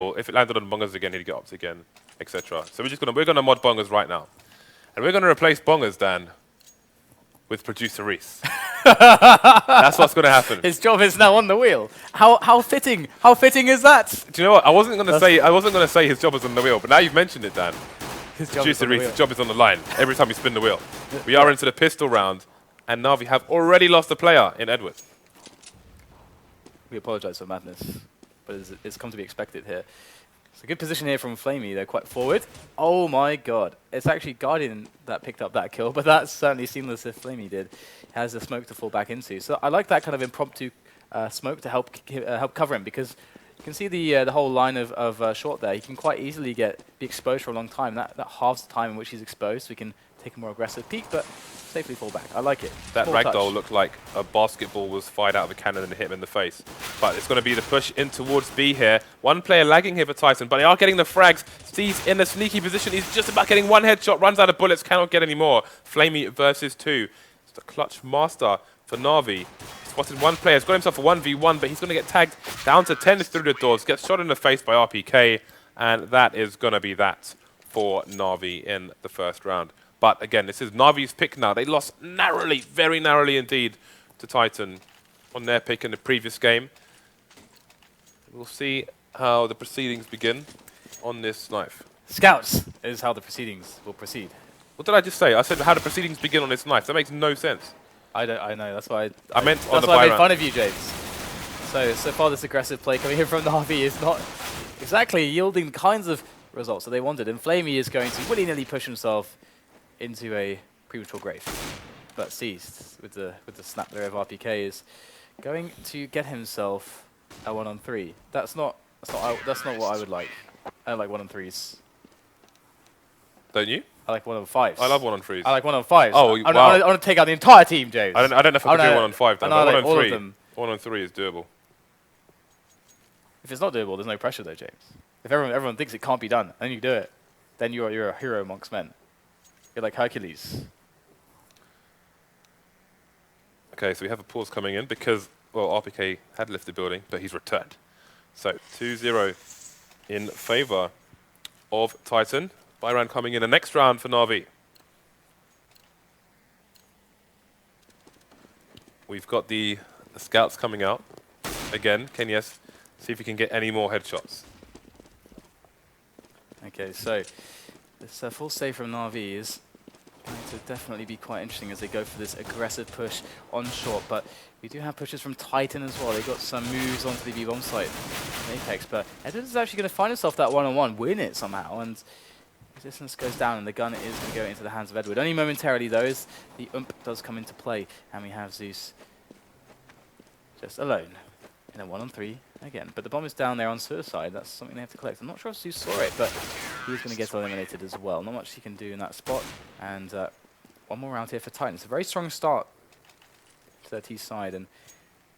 Or if it landed on Bongers again, he'd get ops again, etc. So we're gonna mod Bongers right now. And we're gonna replace Bongers, Dan, with Producer Reese. That's what's gonna happen. His job is now on the wheel. How fitting? How fitting is that? Do you know what? I wasn't gonna say his job is on the wheel, but now you've mentioned it, Dan. His job Producer Reese's job is on the line every time you spin the wheel. We are into the pistol round, and NaVi have already lost a player in Edward. We apologise for madness, but it's come to be expected here. It's a good position here from Flamey. They're quite forward. Oh my god. It's actually Guardian that picked up that kill, but that's certainly seamless if Flamey did. He has the smoke to fall back into. So I like that kind of impromptu smoke to help cover him, because you can see the whole line of short there. He can quite easily be exposed for a long time. That halves the time in which he's exposed, so he can take a more aggressive peek, but safely fall back. I like it. That ragdoll looked like a basketball was fired out of a cannon and hit him in the face. But it's going to be the push in towards B here. One player lagging here for Titan, but they are getting the frags. Steve's in a sneaky position. He's just about getting one headshot, runs out of bullets, cannot get any more. Flamey versus 2. It's the clutch master for NaVi. Spotted one player, has got himself a 1v1, but he's going to get tagged down to 10 through the doors, gets shot in the face by RPK, and that is going to be that for NaVi in the first round. But again, this is NaVi's pick now. They lost narrowly, very narrowly indeed, to Titan on their pick in the previous game. We'll see how the proceedings begin on this knife. Scouts is how the proceedings will proceed. What did I just say? I said how the proceedings begin on this knife. That makes no sense. I know. That's why I meant on the that's why I made round. fun of you, James. So far, this aggressive play coming in from NaVi is not exactly yielding the kinds of results that they wanted. And Flamey is going to willy-nilly push himself into a premature grave, but seized with the snap there of RPK is going to get himself a 1-on-3. That's not what I would like. I don't like 1-on-3s. Don't you? I like 1-on-5s. I love 1-on-3s. I like 1-on-5s. Oh, I wow. want to take out the entire team, James. I don't know if I could do 1-on-5, though, but like all of them. 1-on-3 is doable. If it's not doable, there's no pressure though, James. If everyone thinks it can't be done, and then you do it, then you're a hero amongst men. You're like Hercules. Okay, so we have a pause coming in because, well, RPK had left the building, but he's returned. So 2-0 in favor of Titan. Buy round coming in the next round for NaVi. We've got the scouts coming out. Again, Kenyes, see if he can get any more headshots. Okay, so this full save from NaVi is going to definitely be quite interesting as they go for this aggressive push on short, but we do have pushes from Titan as well. They got some moves onto the B-bomb site from Apex, but Edward is actually going to find himself that one-on-one, win it somehow, and resistance goes down, and the gun is going to go into the hands of Edward. Only momentarily, though, as the ump does come into play, and we have Zeus just alone in a 1-on-3 again. But the bomb is down there on suicide. That's something they have to collect. I'm not sure if Zeus saw it, but he's going to get eliminated as well. Not much he can do in that spot. And one more round here for Titan. It's a very strong start to their T side, and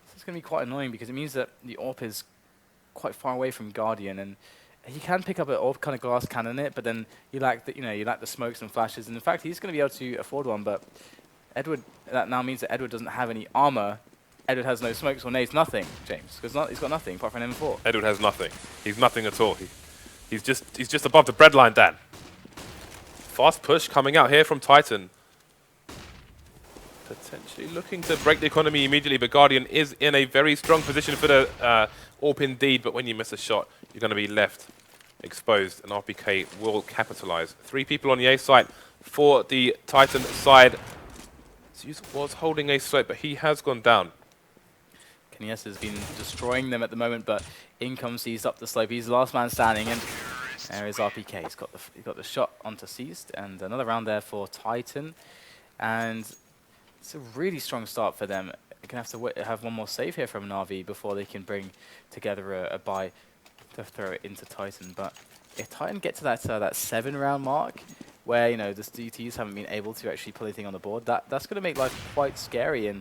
this is going to be quite annoying because it means that the AWP is quite far away from Guardian, and he can pick up an AWP kind of glass cannon it, but then you lack the smokes and flashes. And in fact, he's going to be able to afford one, but Edward, that now means that Edward doesn't have any armor. Edward has no smokes or nades, nothing, James, because he's got nothing apart from an M4. Edward has nothing. He's nothing at all. He's just above the breadline, Dan. Fast push coming out here from Titan. Potentially looking to break the economy immediately, but Guardian is in a very strong position for the AWP indeed, but when you miss a shot, you're going to be left exposed, and RPK will capitalize. 3 people on the A site for the Titan side. Zeus was holding a slope, but he has gone down. Kenyes has been destroying them at the moment, but in comes Seized up the slope. He's the last man standing, and there is RPK. He's got the shot onto Seized, and another round there for Titan. And it's a really strong start for them. They're going to have to have one more save here from NaVi before they can bring together a buy to throw it into Titan. But if Titan get to that 7-round mark, where the DTs haven't been able to actually put anything on the board, that's going to make life quite scary. And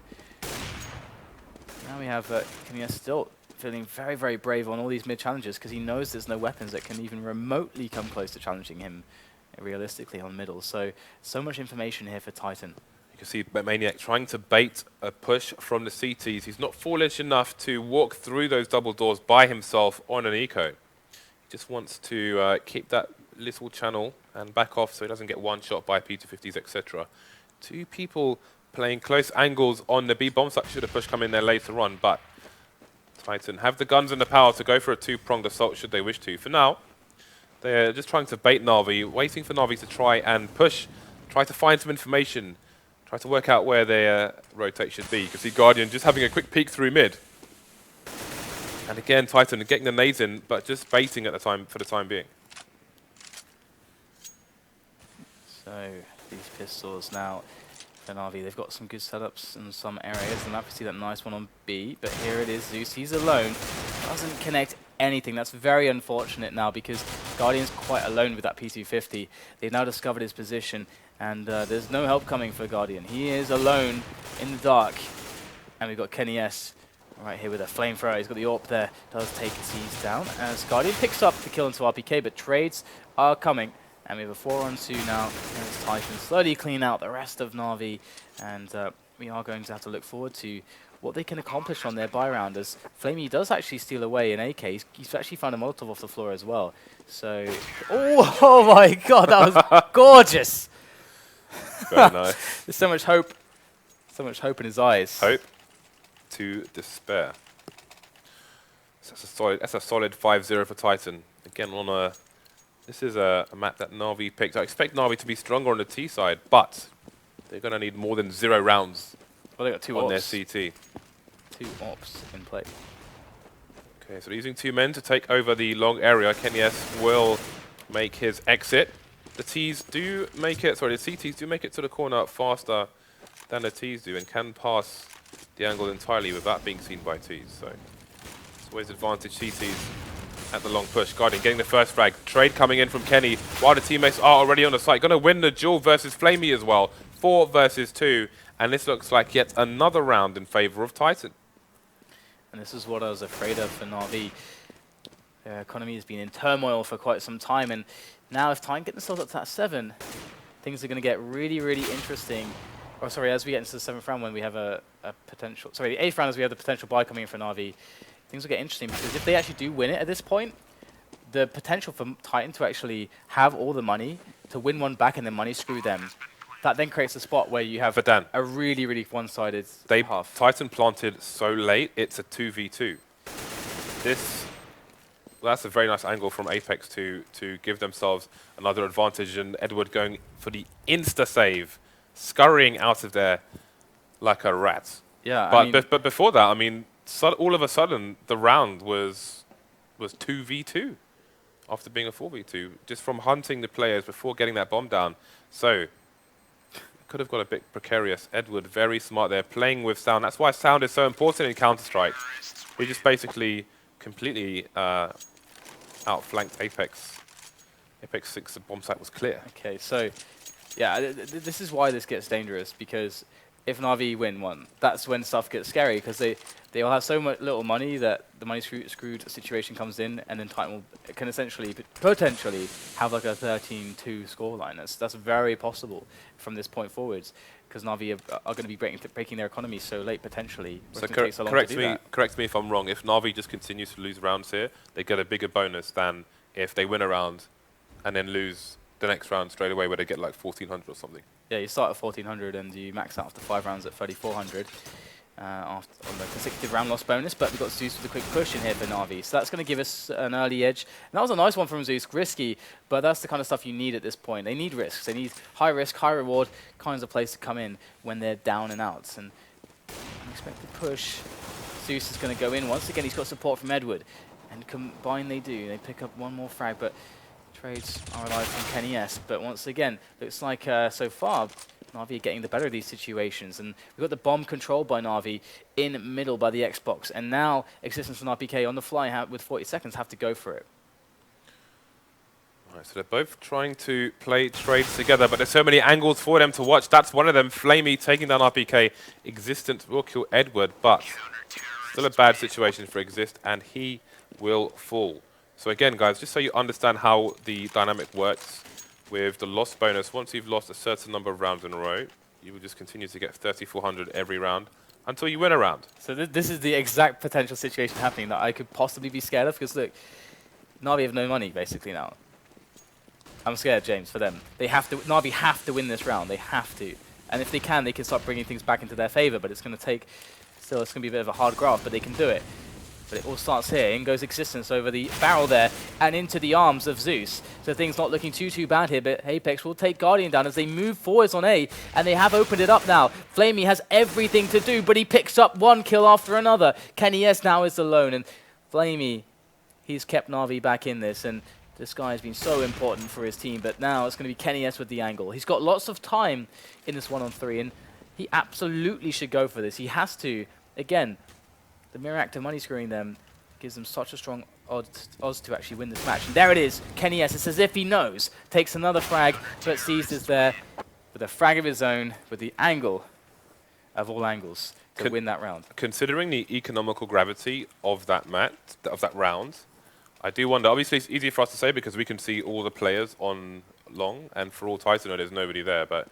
now we have Kenyes still feeling very, very brave on all these mid challenges because he knows there's no weapons that can even remotely come close to challenging him realistically on middle. So much information here for Titan. You can see Maniac trying to bait a push from the CTs. He's not foolish enough to walk through those double doors by himself on an eco. Just wants to keep that little channel and back off so he doesn't get one shot by P250s, etc. Two people playing close angles on the B bomb site. Should have pushed come in there later on, but Titan have the guns and the power to go for a two-pronged assault should they wish to. For now, they're just trying to bait NaVi, waiting for NaVi to try and push, try to find some information, try to work out where their rotate should be. You can see Guardian just having a quick peek through mid. And again, Titan getting the nades in, but just baiting at the time for the time being. So these pistols now for NaVi, they've got some good setups in some areas, and obviously that nice one on B. But here it is, Zeus, he's alone, doesn't connect anything. That's very unfortunate now because Guardian's quite alone with that P250. They've now discovered his position, and there's no help coming for Guardian. He is alone in the dark, and we've got Kenny S right here with a flamethrower. He's got the AWP there, does take C's down as Guardian picks up the kill into RPK, but trades are coming. And we have a 4-on-2 now against Titan. Slowly clean out the rest of NaVi, and we are going to have to look forward to what they can accomplish on their buy round, as Flamey does actually steal away an AK. He's actually found a Molotov off the floor as well. So, oh my god, that was gorgeous! Very nice. There's so much hope in his eyes. Hope to despair. So that's a solid 5-0 for Titan. Again, on a this is a map that NaVi picked. I expect NaVi to be stronger on the T side, but they're going to need more than 0 rounds well, they got two on ops. their CT. 2 ops in play. Okay, so they're using 2 men to take over the long area. Kenny S will make his exit. The Ts do make it, sorry, the CTs do make it to the corner faster than the Ts do and can pass the angle entirely without being seen by Ts. So it's always advantage CTs at the long push. Guardian getting the first frag. Trade coming in from Kenny while the teammates are already on the site. Going to win the duel versus Flamey as well. 4 versus 2. And this looks like yet another round in favor of Titan. And this is what I was afraid of for NaVi. Their economy has been in turmoil for quite some time, and now if Titan get themselves up to that 7, things are going to get really, really interesting. Or sorry, as we get into the 7th round when we have a potential, sorry, the 8th round as we have the potential buy coming in for NaVi, things will get interesting because if they actually do win it at this point, the potential for Titan to actually have all the money to win one back and then money screw them, that then creates a spot where you have a really, really one-sided half. Titan planted so late, it's a 2v2. That's a very nice angle from Apex to give themselves another advantage, and Edward going for the insta-save, scurrying out of there like a rat. Yeah, but before that, I mean, all of a sudden, the round was 2v2 after being a 4v2, just from hunting the players before getting that bomb down. So, could have got a bit precarious. Edward, very smart there, playing with sound. That's why sound is so important in Counter-Strike. He just basically completely outflanked Apex. Apex 6, the bomb site was clear. Okay, so, yeah, this is why this gets dangerous, because if NaVi win one, that's when stuff gets scary, because they will have so much little money that the money screwed situation comes in, and then Titan can essentially, potentially, have like a 13-2 scoreline. That's very possible from this point forwards, because NaVi are going to be breaking their economy so late, potentially. So correct me if I'm wrong, if NaVi just continues to lose rounds here, they get a bigger bonus than if they win a round and then lose the next round straight away where they get like 1,400 or something. Yeah, you start at 1,400 and you max out after 5 rounds at 3,400 on the consecutive round loss bonus, but we've got Zeus with a quick push in here for NaVi. So that's going to give us an early edge. And that was a nice one from Zeus, risky, but that's the kind of stuff you need at this point. They need risks. They need high risk, high reward kinds of plays to come in when they're down and out. And unexpected push. Zeus is going to go in. Once again, he's got support from Edward. And combined they do. They pick up one more frag, but trades are alive from Kenny S. But once again, looks like so far, NaVi are getting the better of these situations. And we've got the bomb controlled by NaVi in middle by the Xbox. And now Existence from RPK on the fly with 40 seconds have to go for it. Right, so they're both trying to play trades together, but there's so many angles for them to watch. That's one of them. Flamey taking down RPK. Existence will kill Edward, but still a bad situation for Exist, and he will fall. So again, guys, just so you understand how the dynamic works with the loss bonus, once you've lost a certain number of rounds in a row, you will just continue to get 3,400 every round until you win a round. So this is the exact potential situation happening that I could possibly be scared of, because look, NaVi have no money, basically, now. I'm scared, James, for them. They have to. NaVi have to win this round. They have to. And if they can start bringing things back into their favor. But it's going to take. Still, it's going to be a bit of a hard graft, but they can do it. But it all starts here. In goes Existence over the barrel there and into the arms of Zeus. So things not looking too bad here, but Apex will take Guardian down as they move forwards on A, and they have opened it up now. Flamey has everything to do, but he picks up one kill after another. Kenny S now is alone, and Flamey, he's kept NaVi back in this, and this guy has been so important for his team, but now it's going to be Kenny S with the angle. He's got lots of time in this 1-on-3, and he absolutely should go for this. He has to. Again, the mere act of money screwing them gives them such a strong odds to actually win this match. And there it is. Kenny S, it's as if he knows. Takes another frag, but Seized is there with a frag of his own, with the angle of all angles to win that round. Considering the economical gravity of that round, I do wonder. Obviously, it's easier for us to say because we can see all the players on long, and for all Titan, there's nobody there. But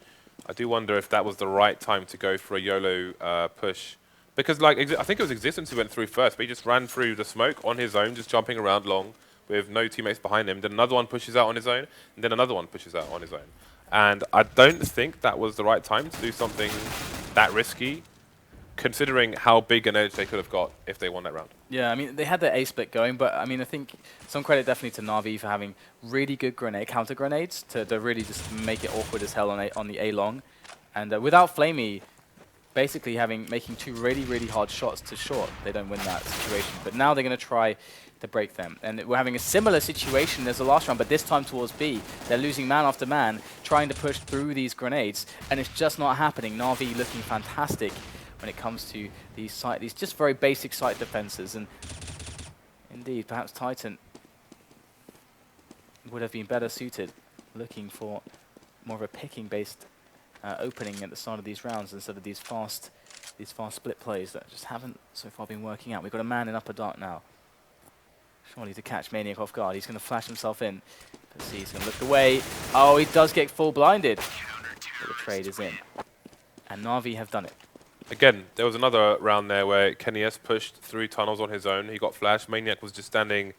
I do wonder if that was the right time to go for a YOLO push. Because, like, I think it was Existence who went through first, but he just ran through the smoke on his own, just jumping around long with no teammates behind him. Then another one pushes out on his own, and then another one pushes out on his own. And I don't think that was the right time to do something that risky, considering how big an edge they could have got if they won that round. Yeah, I mean, they had their A split going, but I mean, I think some credit definitely to NaVi for having really good counter grenades to really just make it awkward as hell on the A long. And without Flamey basically making two really hard shots to short, they don't win that situation. But now they're going to try to break them. And we're having a similar situation as the last round, but this time towards B. They're losing man after man, trying to push through these grenades, and it's just not happening. NaVi looking fantastic when it comes to these just very basic site defenses. And indeed, perhaps Titan would have been better suited, looking for more of a picking-based opening at the start of these rounds instead of these fast split plays that just haven't so far been working out. We've got a man in upper dark now. Surely to catch Maniac off guard. He's going to flash himself in. Let's see, he's going to look away. Oh, he does get full blinded. But the trade is in. And NaVi have done it. Again, there was another round there where Kenny S pushed through tunnels on his own. He got flashed. Maniac was just standing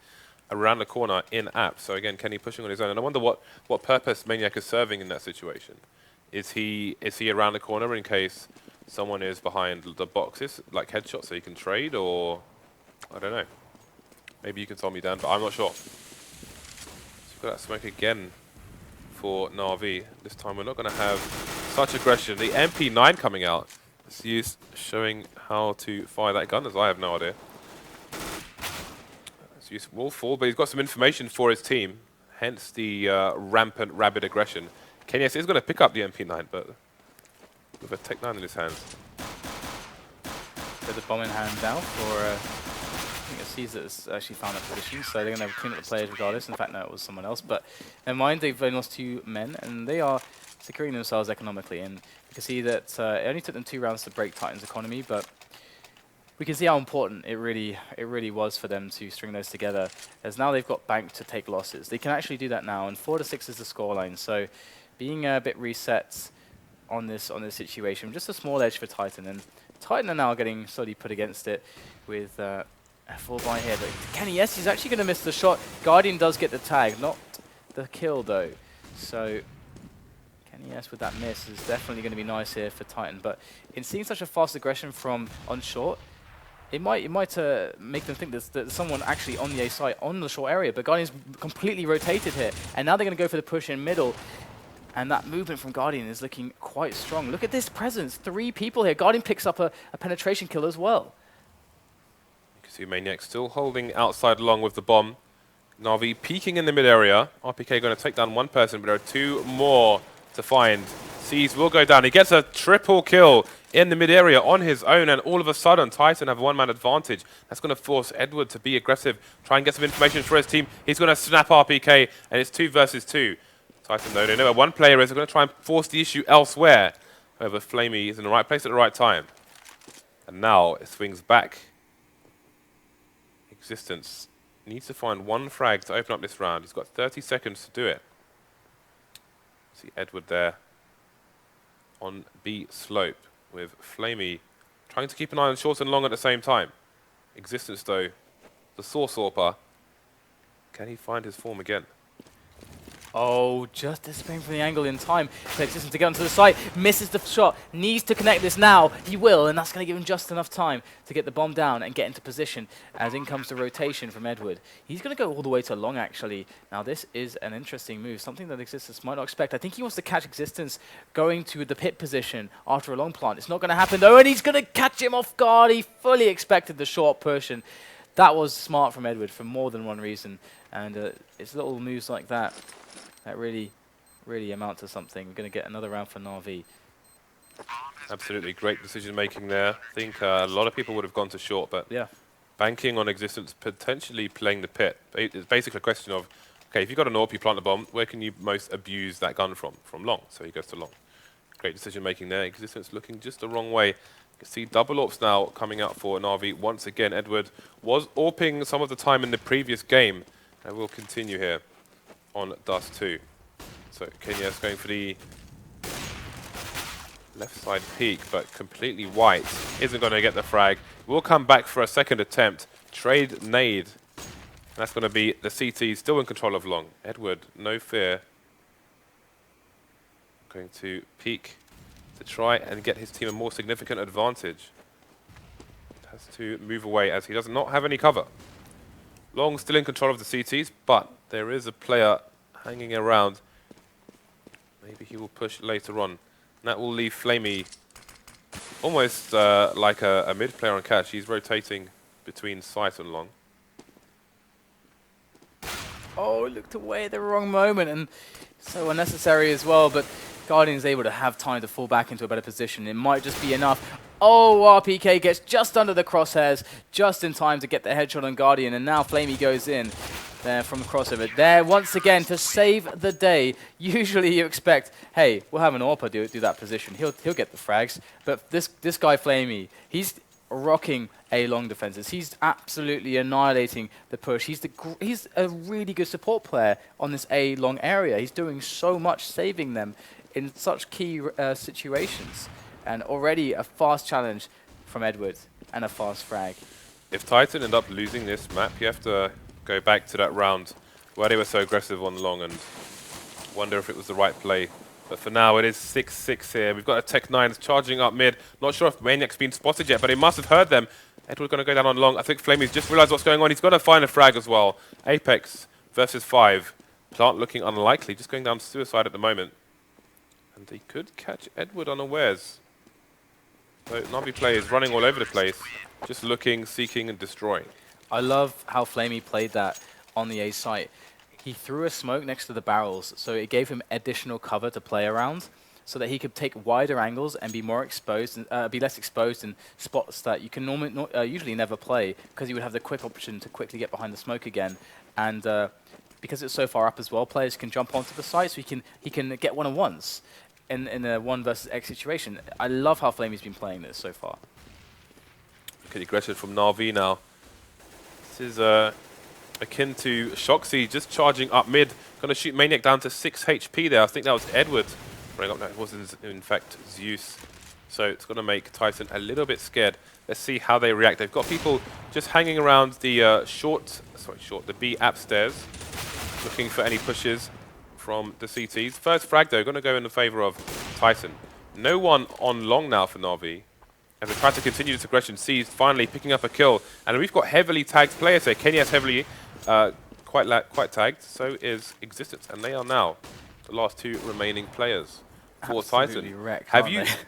around the corner in app. So again, Kenny pushing on his own. And I wonder what purpose Maniac is serving in that situation. Is he around the corner in case someone is behind the boxes, like headshots, so he can trade, or I don't know. Maybe you can tell me, Dan, but I'm not sure. So we've got that smoke again for NaVi. This time we're not going to have such aggression. The MP9 coming out. It's used showing how to fire that gun, as I have no idea. It's used will fall, but he's got some information for his team, hence the rampant, rabid aggression. Kenny S is going to pick up the MP9, but with a Tech 9 in his hands. There's a bomb in hand now for, I think it's Caesar that's actually found that position, so they're going to clean up the players regardless. In fact, no, it was someone else. But never mind, they've only lost 2 men, and they are securing themselves economically. And you can see that it only took them 2 rounds to break Titan's economy, but we can see how important it really was for them to string those together, as now they've got bank to take losses. They can actually do that now, and 4-6 is the scoreline. So being a bit reset on this situation, just a small edge for Titan, and Titan are now getting slowly put against it with a full buy here. But Kenny S is actually going to miss the shot. Guardian does get the tag, not the kill though. So Kenny S with that miss is definitely going to be nice here for Titan. But in seeing such a fast aggression from on short, it might make them think there's someone actually on the A site on the short area. But Guardian's completely rotated here, and now they're going to go for the push in middle. And that movement from Guardian is looking quite strong. Look at this presence. 3 people here. Guardian picks up a penetration kill as well. You can see Maniac still holding outside along with the bomb. NaVi peeking in the mid area. RPK going to take down 1 person, but there are 2 more to find. Seas will go down. He gets a triple kill in the mid area on his own, and all of a sudden Titan have a 1-man advantage. That's going to force Edward to be aggressive, try and get some information for his team. He's going to snap RPK, and it's 2 versus 2. Titan, though, they know where 1 player is. They're going to try and force the issue elsewhere. However, Flamey is in the right place at the right time. And now it swings back. Existence needs to find 1 frag to open up this round. He's got 30 seconds to do it. See Edward there on B slope with Flamey trying to keep an eye on short and long at the same time. Existence, though, the Source Orper, Can he find his form again? Oh, just disappearing from the angle in time. Takes distance to get onto the site, misses the shot, needs to connect this now. He will, and that's going to give him just enough time to get the bomb down and get into position as in comes the rotation from Edward. He's going to go all the way to long, actually. Now, this is an interesting move, something that Existence might not expect. I think he wants to catch Existence going to the pit position after a long plant. It's not going to happen, though, and he's going to catch him off guard. He fully expected the short push, and that was smart from Edward for more than one reason. And it's little moves like that that really amount to something. We're going to get another round for NaVi. Absolutely great decision making there. I think a lot of people would have gone to short, but Yeah. banking on Existence, potentially playing the pit. It's basically a question of, okay, if you've got an AWP, you plant the bomb, where can you most abuse that gun from? From long, so he goes to long. Great decision making there. Existence looking just the wrong way. You can see double AWPs now coming out for NaVi. Once again, Edward was AWPing some of the time in the previous game, and will continue here on Dust 2. So Kenya's going for the left side peek, but completely white. Isn't going to get the frag. Will come back for a second attempt. Trade nade. And that's going to be the CT still in control of long. Edward, no fear. Going to peek to try and get his team a more significant advantage. Has to move away as he does not have any cover. Long still in control of the CTs, but there is a player hanging around. Maybe he will push later on. And that will leave Flamey almost like a mid player on catch. He's rotating between sight and long. Oh, looked away at the wrong moment, and so unnecessary as well, but Guardian's able to have time to fall back into a better position. It might just be enough. Oh, RPK gets just under the crosshairs, just in time to get the headshot on Guardian, and now Flamey goes in there from the crossover. There, once again, to save the day. Usually you expect, hey, we'll have an AWPer do that position. He'll get the frags, but this guy Flamey, he's rocking A-long defenses. He's absolutely annihilating the push. He's a really good support player on this A-long area. He's doing so much, saving them in such key situations. And already a fast challenge from Edward and a fast frag. If Titan end up losing this map, you have to go back to that round where they were so aggressive on long and wonder if it was the right play. But for now, it is 6-6 here. We've got a Tech 9s charging up mid. Not sure if Maniac's been spotted yet, but he must have heard them. Edward going to go down on long. I think Flamey's just realized what's going on. He's got to find a frag as well. Apex versus 5. Plant looking unlikely, just going down suicide at the moment. And they could catch Edward unawares. So NaVi players running all over the place, just looking, seeking, and destroying. I love how Flamey played that on the A site. He threw a smoke next to the barrels, so it gave him additional cover to play around, so that he could take wider angles and be more exposed, and be less exposed in spots that you can usually never play, because you would have the quick option to quickly get behind the smoke again. And because it's so far up as well, players can jump onto the site, so he can get one-on-ones in a 1 versus X situation. I love how Flamey's been playing this so far. Look at the aggression from NaVi now. This is akin to Shoxy just charging up mid. Going to shoot Maniac down to 6 HP there. I think that was Edward. No, it was in fact Zeus. So it's going to make Titan a little bit scared. Let's see how they react. They've got people just hanging around the the B upstairs, looking for any pushes from the CTs. First frag though, going to go in the favor of Titan. No one on long now for NaVi. As they try to continue this aggression, Seized finally picking up a kill. And we've got heavily tagged players here. Kenya's heavily quite tagged. So is Existence. And they are now the last 2 remaining players for Titan. Wrecked,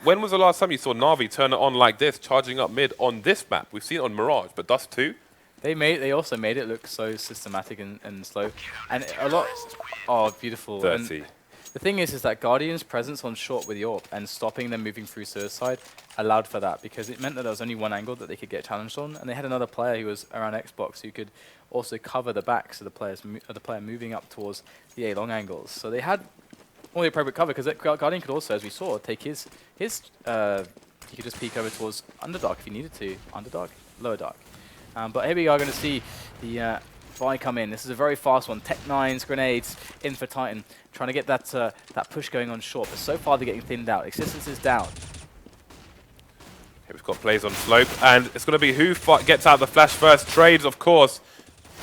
when was the last time you saw NaVi turn it on like this, charging up mid on this map? We've seen it on Mirage, but Dust 2? They also made it look so systematic and slow. And a lot... Oh, beautiful. 30. And the thing is that Guardian's presence on short with AWP and stopping them moving through suicide allowed for that, because it meant that there was only one angle that they could get challenged on, and they had another player who was around Xbox who could also cover the backs of the player moving up towards the A-long angles. So they had all the appropriate cover, because Guardian could also, as we saw, take his he could just peek over towards Underdark if he needed to. Underdark? Lower Dark. But here we are going to see the buy come in. This is a very fast one. Tech 9s, grenades in for Titan, trying to get that push going on short. But so far they're getting thinned out. Existence is down. Okay, we've got plays on slope, and it's going to be who gets out the flash first. Trades, of course.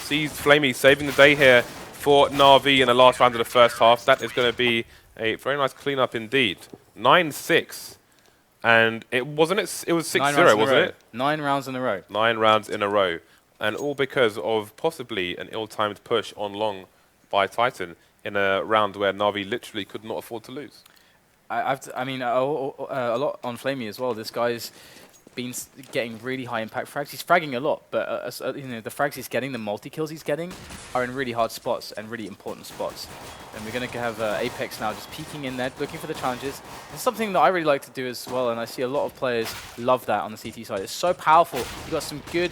sees Flamey saving the day here for NaVi in the last round of the first half. That is going to be a very nice cleanup indeed. 9-6. And it was 6-0, wasn't it? 9 rounds in a row. 9 rounds in a row. And all because of possibly an ill-timed push on long by Titan in a round where NaVi literally could not afford to lose. I mean, a lot on Flamey as well. This guy's been getting really high impact frags. He's fragging a lot, but you know, the frags he's getting, the multi-kills he's getting, are in really hard spots and really important spots. And we're going to have Apex now just peeking in there, looking for the challenges. It's something that I really like to do as well, and I see a lot of players love that on the CT side. It's so powerful. You've got some good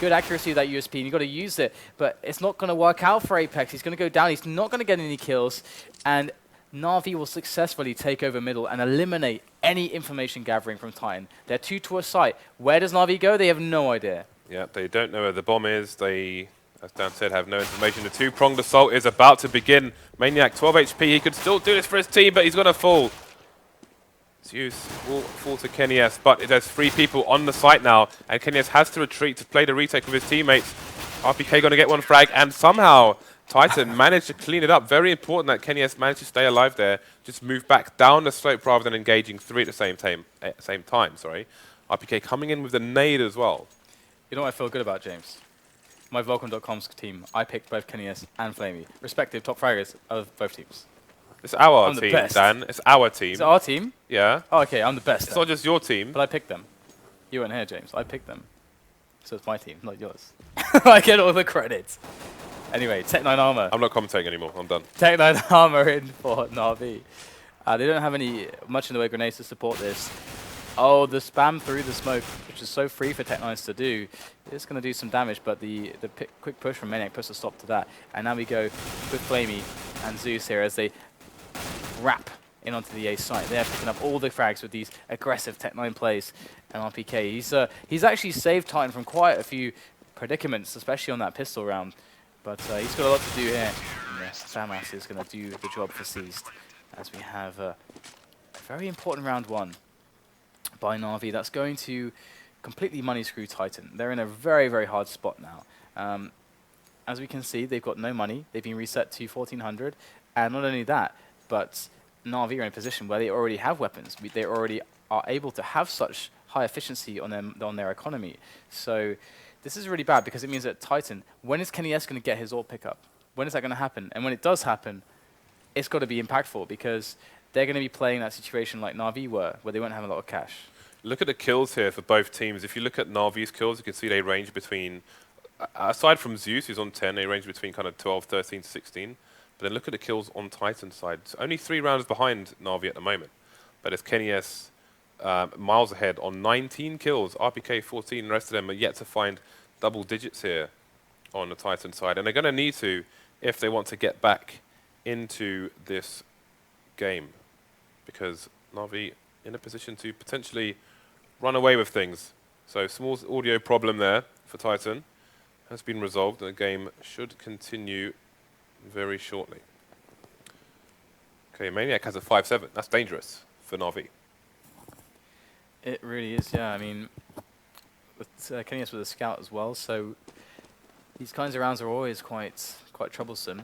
accuracy with that USP, and you've got to use it, but it's not going to work out for Apex. He's going to go down. He's not going to get any kills, and NaVi will successfully take over middle and eliminate any information gathering from Titan. They're 2 to a site. Where does NaVi go? They have no idea. Yeah, they don't know where the bomb is. They, as Dan said, have no information. The two-pronged assault is about to begin. Maniac, 12 HP. He could still do this for his team, but he's going to fall. Zeus will fall to Kenny S, but there's 3 people on the site now, and Kenny S has to retreat to play the retake with his teammates. RPK going to get 1 frag, and somehow Titan managed to clean it up. Very important that Kenny S managed to stay alive there. Just move back down the slope rather than engaging 3 at the same time. RPK coming in with the nade as well. You know what I feel good about, James? My Vulcan.com's team, I picked both Kenny S and Flamey, respective top fraggers of both teams. It's our team, Dan. It's our team. It's our team? Yeah. Oh, okay, I'm the best. It's not just your team. But I picked them. You weren't here, James. I picked them. So it's my team, not yours. I get all the credits. Anyway, Tech9 Armor. I'm not commentating anymore. I'm done. Tech9 Armor in for NaVi. They don't have much in the way of grenades to support this. Oh, the spam through the smoke, which is so free for Tech9s to do, is going to do some damage, but the quick push from Maniac puts a stop to that. And now we go with Flamey and Zeus here as they wrap in onto the A site. They're picking up all the frags with these aggressive Tech9 plays. And RPK, he's actually saved Titan from quite a few predicaments, especially on that pistol round. But he's got a lot to do here. And yes, Famas is going to do the job for Seized, as we have a very important round 1 by NaVi. That's going to completely money screw Titan. They're in a very, very hard spot now. As we can see, they've got no money. They've been reset to 1400. And not only that, but NaVi are in a position where they already have weapons. They already are able to have such high efficiency on their economy. So this is really bad because it means that Titan, when is Kenny S going to get his ult pickup? When is that going to happen? And when it does happen, it's got to be impactful because they're going to be playing that situation like NaVi were, where they won't have a lot of cash. Look at the kills here for both teams. If you look at NaVi's kills, you can see they range between, aside from Zeus, who's on 10, they range between kind of 12, 13 to 16. But then look at the kills on Titan's side. It's only 3 rounds behind NaVi at the moment. But it's Kenny S miles ahead on 19 kills, RPK 14, the rest of them are yet to find double digits here on the Titan side. And they're going to need to if they want to get back into this game. Because NaVi in a position to potentially run away with things. So small audio problem there for Titan has been resolved and the game should continue very shortly. Okay, Maniac has a 5-7. That's dangerous for NaVi. It really is, yeah. I mean, with Kenny S with a scout as well, so these kinds of rounds are always quite troublesome.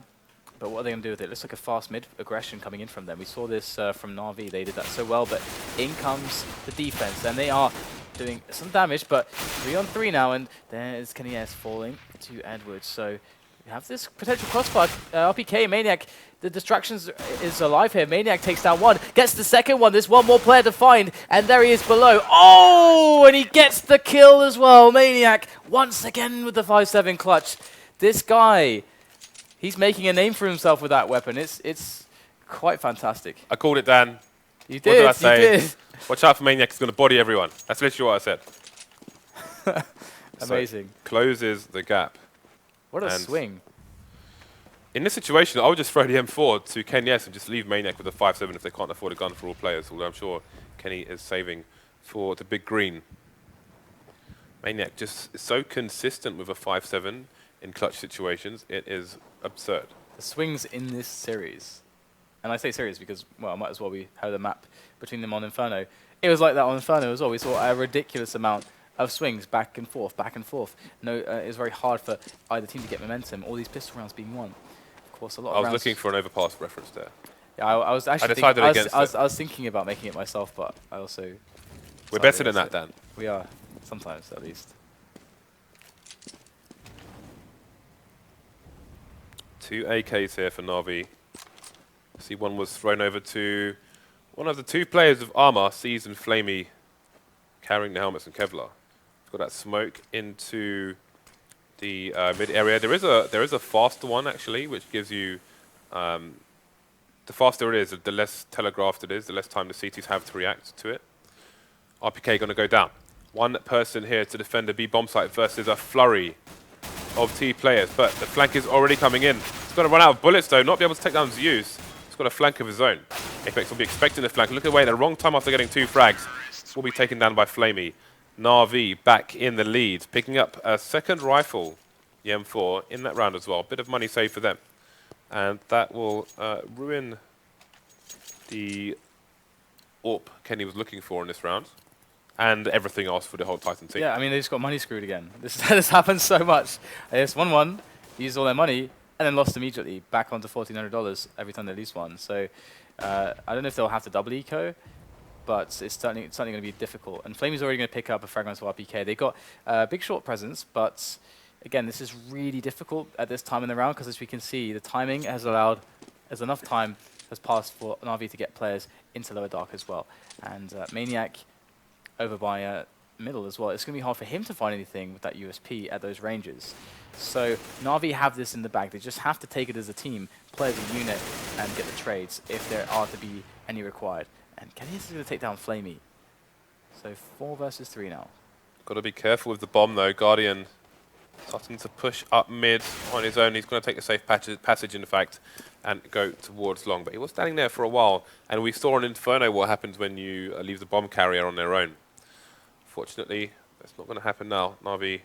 But what are they going to do with it? It looks like a fast mid aggression coming in from them. We saw this from NaVi. They did that so well, but in comes the defense, and they are doing some damage, but 3-on-3 now, and there's Kenny S falling to Edwards. So we have this potential crossfire. RPK, Maniac, the distractions is alive here. Maniac takes down 1, gets the second one. There's 1 more player to find, and there he is below. Oh, and he gets the kill as well. Maniac once again with the 5-7 clutch. This guy, he's making a name for himself with that weapon. It's quite fantastic. I called it, Dan. You did, what did I say? You did. Watch out for Maniac, he's going to body everyone. That's literally what I said. Amazing. So, closes the gap. What a swing. In this situation, I would just throw the M4 to Kenny S and just leave Maniac with a 5-7 if they can't afford a gun for all players, although I'm sure Kenny is saving for the big green. Maniac just is so consistent with a 5-7 in clutch situations, it is absurd. The swings in this series, and I say series because, well, might as well we had a map between them on Inferno. It was like that on Inferno as well. We saw a ridiculous amount of swings back and forth, back and forth. No, it was very hard for either team to get momentum. All these pistol rounds being won. Of course, a lot of I was rounds. looking for an overpass reference there. Yeah, I was actually. decided against it. I was thinking about making it myself, but I also. We're better than that, Dan. We are sometimes, at least. 2 AKs here for NaVi. See, one was thrown over to one of the 2 players of Armor, Seas and Flamey, carrying the helmets and Kevlar. Got that smoke into the mid area. There is a faster one actually, which gives you the faster it is, the less telegraphed it is, the less time the CTs have to react to it. RPK going to go down. One person here to defend the B bomb site versus a flurry of T players, but the flank is already coming in. He's going to run out of bullets though, not be able to take down Zeus. He's got a flank of his own. Apex will be expecting the flank. Look away at the wrong time after getting 2 frags. Will be taken down by Flamey. NaVi back in the lead, picking up a second rifle, the M4, in that round as well. Bit of money saved for them. And that will ruin the AWP Kenny was looking for in this round. And everything else for the whole Titan team. Yeah, I mean, they just got money screwed again. This happens so much. It's 1-1, used all their money, and then lost immediately, back onto $1,400 every time they lose one. So I don't know if they'll have to double eco, but it's certainly going to be difficult. And Flamey's already going to pick up a fragment of RPK. They got a big short presence, but again, this is really difficult at this time in the round, because as we can see, the timing has allowed, as enough time has passed for NaVi to get players into lower dark as well. And Maniac over by middle as well. It's going to be hard for him to find anything with that USP at those ranges. So NaVi have this in the bag. They just have to take it as a team, play as a unit, and get the trades if there are to be any required. And Kenny is going to take down Flamey. So 4 versus 3 now. Got to be careful with the bomb though. Guardian starting to push up mid on his own. He's going to take a safe passage in fact and go towards long. But he was standing there for a while, and we saw in Inferno what happens when you leave the bomb carrier on their own. Fortunately, that's not going to happen now. NaVi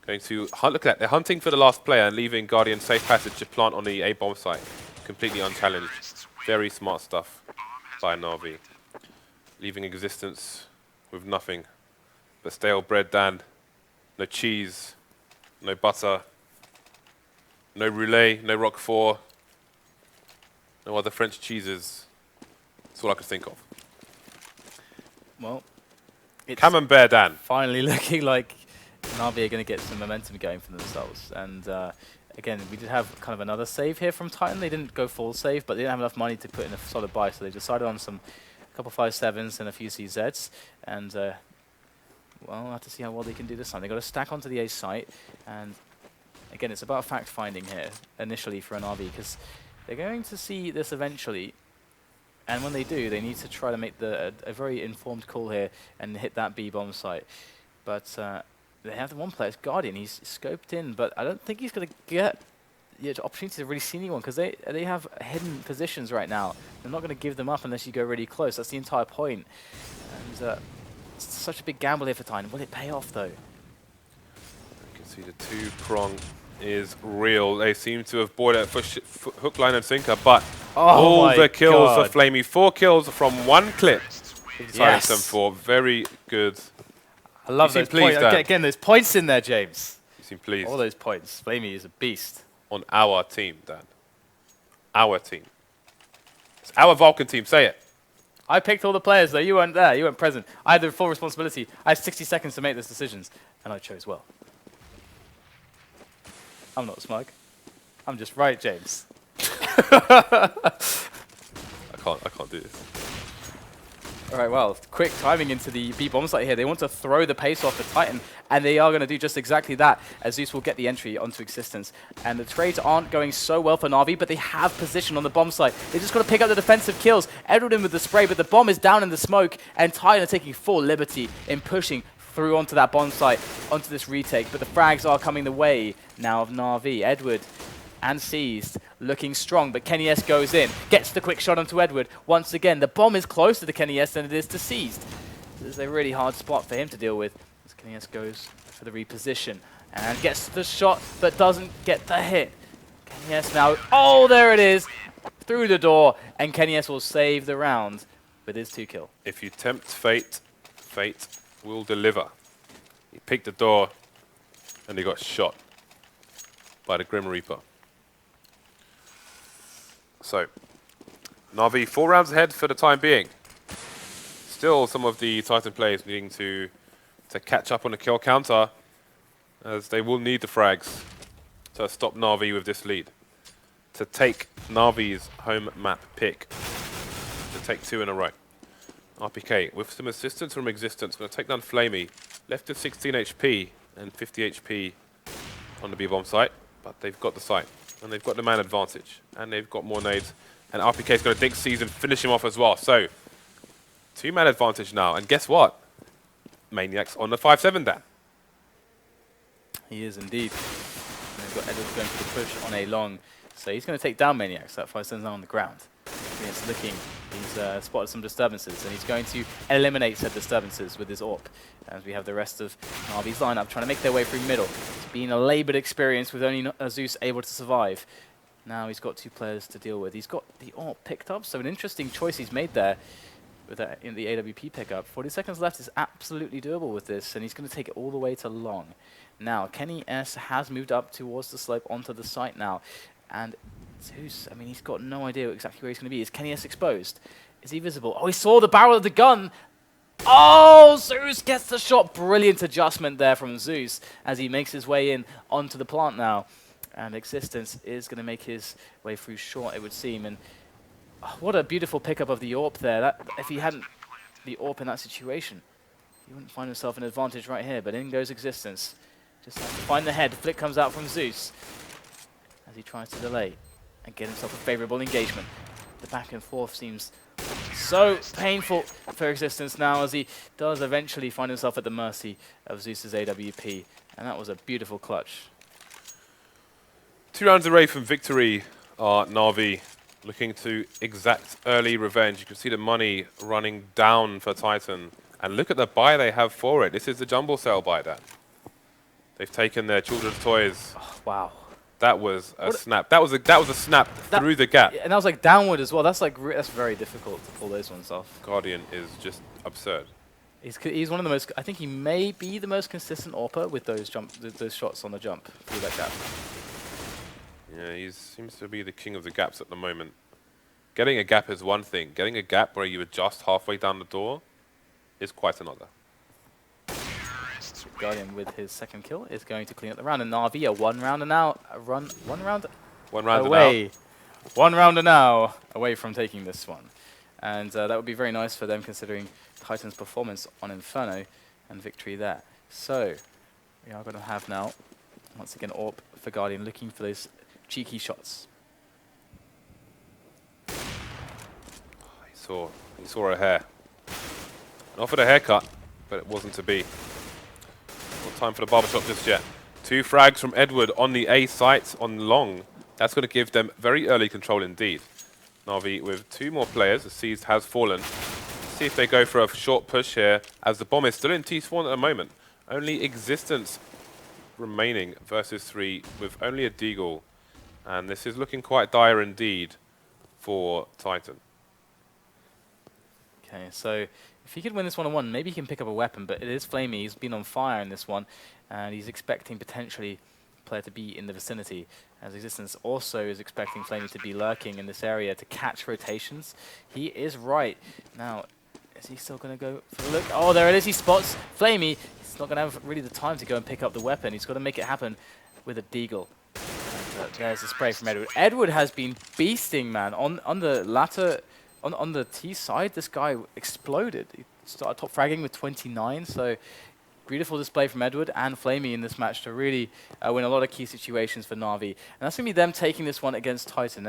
going to hunt. Look at that. They're hunting for the last player and leaving Guardian safe passage to plant on the A bomb site. Completely unchallenged. Very smart stuff by NaVi. Leaving existence with nothing but stale bread, Dan. No cheese, no butter, no roulette, no roquefort, no other French cheeses. That's all I could think of. Well, it's Camembert, Dan. finally looking like NaVi are going to get some momentum going for themselves. And again, we did have kind of another save here from Titan. They didn't go full save, but they didn't have enough money to put in a solid buy, so they decided on a couple 5.7s and a few CZs. And well, we'll have to see how well they can do this time. They've got to stack onto the A site. And again, it's about fact-finding here initially for an RV, because they're going to see this eventually. And when they do, they need to try to make a very informed call here and hit that B bomb site. But they have the one player, it's Guardian. He's scoped in, but I don't think he's going to get the opportunity to really see anyone, because they have hidden positions right now. They're not going to give them up unless you go really close. That's the entire point. And it's such a big gamble here for Titan. Will it pay off, though? You can see the 2-prong is real. They seem to have bought it for hook, line, and sinker, but all the kills for Flamey. 4 kills from 1 clip. Yes. Them 4. Very good. I love those points. Again, there's points in there, James. You seem pleased. All those points. Flamey is a beast. On our team, Dan. Our team. It's our Vulcan team. Say it. I picked all the players, though. You weren't there. You weren't present. I had the full responsibility. I had 60 seconds to make those decisions, and I chose well. I'm not smug. I'm just right, James. I can't do this. All right, well, quick timing into the B bomb site here. They want to throw the pace off the Titan, and they are going to do just exactly that, as Zeus will get the entry onto existence. And the trades aren't going so well for NaVi, but they have position on the bomb site. They just got to pick up the defensive kills. Edward in with the spray, but the bomb is down in the smoke, and Titan are taking full liberty in pushing through onto that bomb site, onto this retake. But the frags are coming the way now of NaVi. Edward and Seized looking strong, but Kenny S goes in, gets the quick shot onto Edward. Once again, the bomb is closer to Kenny S than it is to Seized. This is a really hard spot for him to deal with, as Kenny S goes for the reposition and gets the shot, but doesn't get the hit. Kenny S now, oh, there it is, through the door, and Kenny S will save the round with his 2 kill. If you tempt fate, fate will deliver. He peeked the door, and he got shot by the Grim Reaper. So, NaVi 4 rounds ahead for the time being. Still some of the Titan players needing to catch up on the kill counter, as they will need the frags to stop NaVi with this lead. To take NaVi's home map pick. To take 2 in a row. RPK, with some assistance from Existence, going to take down Flamey. Left with 16 HP and 50 HP on the B-bomb site, but they've got the site, and they've got the man advantage, and they've got more nades, and RPK is going to dig C's and finish him off as well. So, 2-man advantage now, and guess what? Maniac's on the 5-7 Dan. He is indeed. And they've got Edward going for the push on a long. So he's going to take down Maniacs. That 5-7's now on the ground. He's looking. He's spotted some disturbances, and he's going to eliminate said disturbances with his AWP. As we have the rest of NaVi's lineup trying to make their way through middle. It's been a laboured experience with only Zeus able to survive. Now he's got 2 players to deal with. He's got the AWP picked up, so an interesting choice he's made there with that in the AWP pickup. 40 seconds left is absolutely doable with this, and he's going to take it all the way to long. Now, Kenny S has moved up towards the slope onto the site now. And Zeus, I mean, he's got no idea exactly where he's going to be. Is Kenny S exposed? Is he visible? Oh, he saw the barrel of the gun. Oh, Zeus gets the shot. Brilliant adjustment there from Zeus as he makes his way in onto the plant now. And Existence is going to make his way through short, it would seem. And oh, what a beautiful pickup of the AWP there. That, if he hadn't the AWP in that situation, he wouldn't find himself an advantage right here. But in goes Existence. Just has to find the head. Flick comes out from Zeus as he tries to delay and get himself a favourable engagement. The back and forth seems so painful for Existence now, as he does eventually find himself at the mercy of Zeus's AWP. And that was a beautiful clutch. 2 rounds away from victory are NaVi, looking to exact early revenge. You can see the money running down for Titan. And look at the buy they have for it. This is the jumble sale buy, Dan. They've taken their children's toys. Oh, wow. That was a snap. That was a snap through the gap. And that was like downward as well. That's like that's very difficult to pull those ones off. Guardian is just absurd. He's one of the most. I think he may be the most consistent AWPer with those shots on the jump through that gap. Yeah, he seems to be the king of the gaps at the moment. Getting a gap is one thing. Getting a gap where you adjust halfway down the door is quite another. Guardian with his second kill is going to clean up the round, and NaVi a one round and now away. 1 round and now away from taking this one, and that would be very nice for them considering Titan's performance on Inferno and victory there. So we are going to have now once again AWP for Guardian looking for those cheeky shots. He saw her hair and offered a haircut, but it wasn't to be. Not time for the barbershop just yet. 2 frags from Edward on the A site on long. That's going to give them very early control indeed. NaVi with 2 more players. The Seized has fallen. Let's see if they go for a short push here, as the bomb is still in T-spawn at the moment. Only Existence remaining versus 3 with only a Deagle. And this is looking quite dire indeed for Titan. Okay, so if he could win this 1-on-1, maybe he can pick up a weapon, but it is Flamey. He's been on fire in this one, and he's expecting potentially a player to be in the vicinity, as Existence also is expecting Flamey to be lurking in this area to catch rotations. He is right. Now, is he still going to go for the look? Oh, there it is. He spots Flamey. He's not going to have really the time to go and pick up the weapon. He's got to make it happen with a Deagle. And, there's the spray from Edward. Edward has been beasting, man. On the latter... On the T side, this guy exploded. He started top fragging with 29, so beautiful display from Edward and Flamey in this match to really win a lot of key situations for NaVi. And that's going to be them taking this one against Titan.